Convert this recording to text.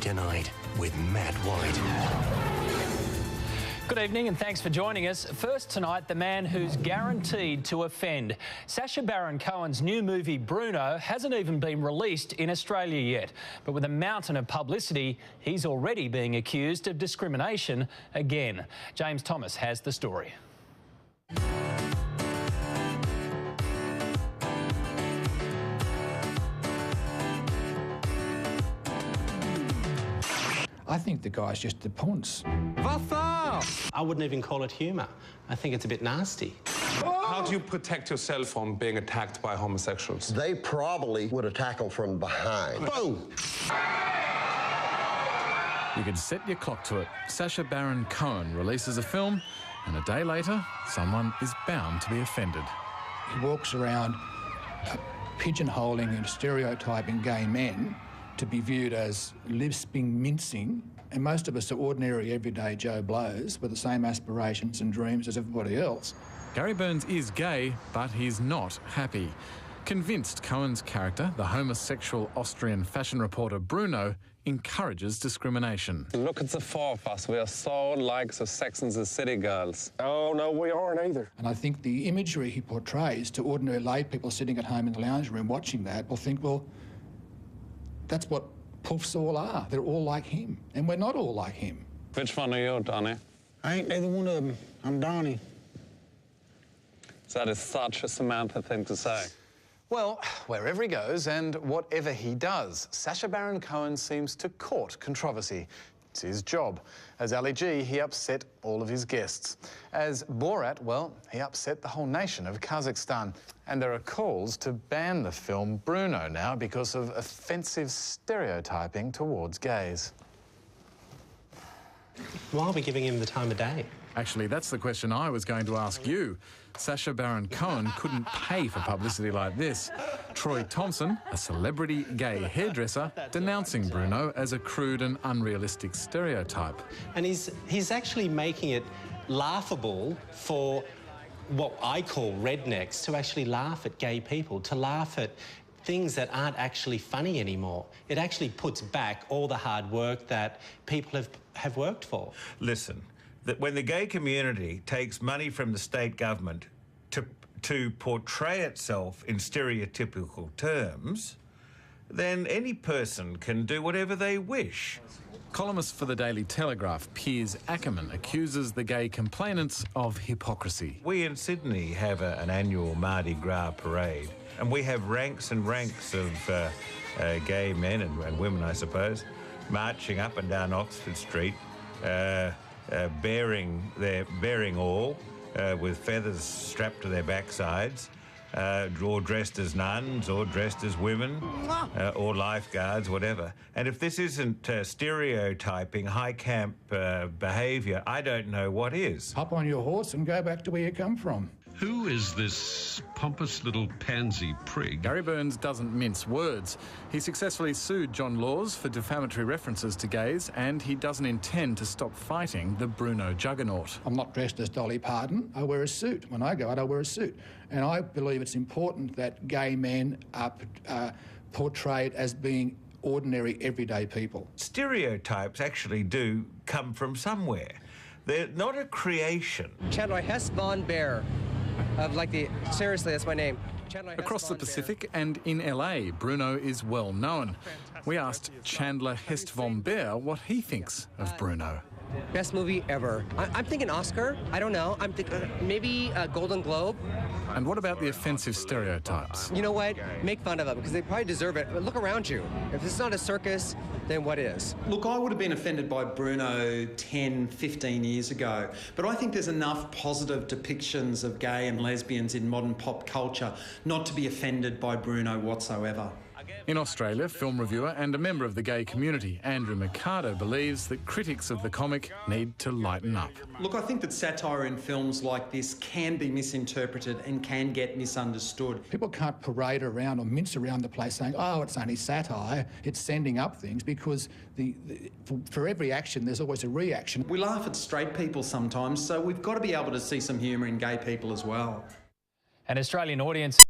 Tonight with Matt White. Good evening and thanks for joining us. First tonight, the man who's guaranteed to offend. Sacha Baron Cohen's new movie Bruno hasn't even been released in Australia yet. But with a mountain of publicity, he's already being accused of discrimination again. James Thomas has the story. I think the guy's just a punce. I wouldn't even call it humour. I think it's a bit nasty. How do you protect yourself from being attacked by homosexuals? They probably would attack them from behind. Boom! You could set your clock to it. Sacha Baron Cohen releases a film, and a day later, someone is bound to be offended. He walks around pigeonholing and stereotyping gay men to be viewed as lisping, mincing, and most of us are ordinary, everyday Joe Blows with the same aspirations and dreams as everybody else. Gary Burns is gay, but he's not happy. Convinced Cohen's character, the homosexual Austrian fashion reporter Bruno, encourages discrimination. Look at the four of us. We are so like the Sex and the City girls. Oh, no, we aren't either. And I think the imagery he portrays to ordinary lay people sitting at home in the lounge room watching that will think, well, that's what poofs all are. They're all like him. And we're not all like him. Which one are you, Donnie? I ain't neither one of them. I'm Donnie. That is such a Samantha thing to say. Well, wherever he goes and whatever he does, Sacha Baron Cohen seems to court controversy. It's his job. As Ali G, he upset all of his guests. As Borat, well, he upset the whole nation of Kazakhstan. And there are calls to ban the film Bruno now because of offensive stereotyping towards gays. Why are we giving him the time of day? Actually, that's the question I was going to ask you. Sacha Baron Cohen couldn't pay for publicity like this. Troy Thompson, a celebrity gay hairdresser, denouncing Bruno as a crude and unrealistic stereotype. And he's actually making it laughable for what I call rednecks to actually laugh at gay people, to laugh at things that aren't actually funny anymore. It actually puts back all the hard work that people have worked for. Listen, that when the gay community takes money from the state government to portray itself in stereotypical terms, then any person can do whatever they wish. Columnist for the Daily Telegraph, Piers Ackerman, accuses the gay complainants of hypocrisy. We in Sydney have an annual Mardi Gras parade, and we have ranks and ranks of gay men and women, I suppose, marching up and down Oxford Street, bearing all with feathers strapped to their backsides, or dressed as nuns, or dressed as women, or lifeguards, whatever. And if this isn't stereotyping, high camp behaviour, I don't know what is. Hop on your horse and go back to where you come from. Who is this pompous little pansy prig? Gary Burns doesn't mince words. He successfully sued John Laws for defamatory references to gays, and he doesn't intend to stop fighting the Bruno juggernaut. I'm not dressed as Dolly Parton. I wear a suit. When I go out, I wear a suit. And I believe it's important that gay men are portrayed as being ordinary, everyday people. Stereotypes actually do come from somewhere. They're not a creation. Hess Von Bear. Seriously, that's my name. Across the Pacific and in LA, Bruno is well known. We asked Chandler Hest von Bear what he thinks of Bruno. Best movie ever. I'm thinking Oscar. I don't know. I'm thinking maybe a Golden Globe. And what about the offensive stereotypes? You know what? Make fun of them because they probably deserve it. But look around you. If this is not a circus, then what is? Look, I would have been offended by Bruno 10, 15 years ago. But I think there's enough positive depictions of gay and lesbians in modern pop culture not to be offended by Bruno whatsoever. In Australia, film reviewer and a member of the gay community, Andrew Mercado, believes that critics of the comic need to lighten up. Look, I think that satire in films like this can be misinterpreted and can get misunderstood. People can't parade around or mince around the place saying, oh, it's only satire, it's sending up things, because for every action, there's always a reaction. We laugh at straight people sometimes, so we've got to be able to see some humour in gay people as well. An Australian audience